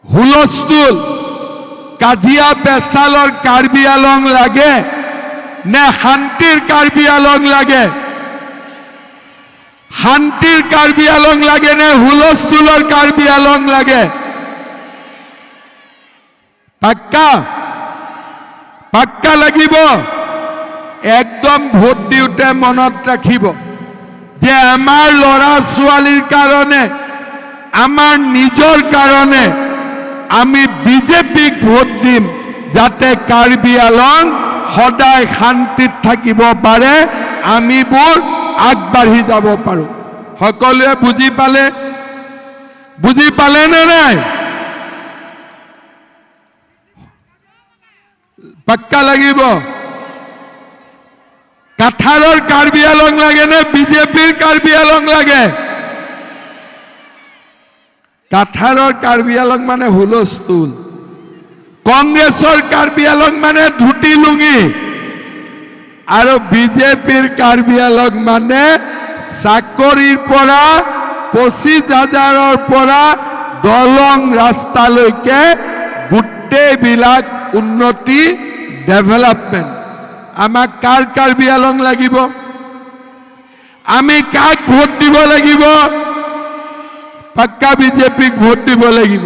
হুলস্থুল কাজিয়া পেচালৰ কাৰ্বি আলং লাগে নে শান্তিৰ কাৰ্বি আলং লাগে? শান্তিৰ কাৰ্বি আলং লাগে নে হুলস্থুলৰ কাৰ্বি আলং লাগে? পাক্কা পাক্কা লাগিব। একদম ভোট দিওঁতে মনত ৰাখিব যে আমাৰ ল'ৰা ছোৱালীৰ কাৰণে, আমাৰ নিজৰ কাৰণে আমি বিজেপিক ভোট দিম, যাতে কাৰ্বি আলং সদায় শান্তিত থাকিব পাৰে, আমিবোৰ আগবাঢ়ি যাব পাৰোঁ। সকলোৱে বুজি পালে নে নাই? পাক্কা লাগিব। কাঠাৰৰ কাৰ্বি আলং লাগে নে বিজেপিৰ কাৰ্বি আলং লাগে? কাঠাৰৰ কাৰ্বি আলং মানে হুলস্থুল, কংগ্ৰেছৰ কাৰ্বি আলং মানে ধুতি লুঙি, আৰু বিজেপিৰ কাৰ্বি আলং মানে চাকৰিৰ পৰা 25,000ৰ পৰা দলং ৰাস্তালৈকে গোটেইবিলাক উন্নতি, ডেভেলপমেণ্ট। আমাক কাৰ কাৰ্বি আলং লাগিব? আমি কাক ভোট দিব লাগিব? পাক্কা বিজেপিক ভোট দিব লাগিব।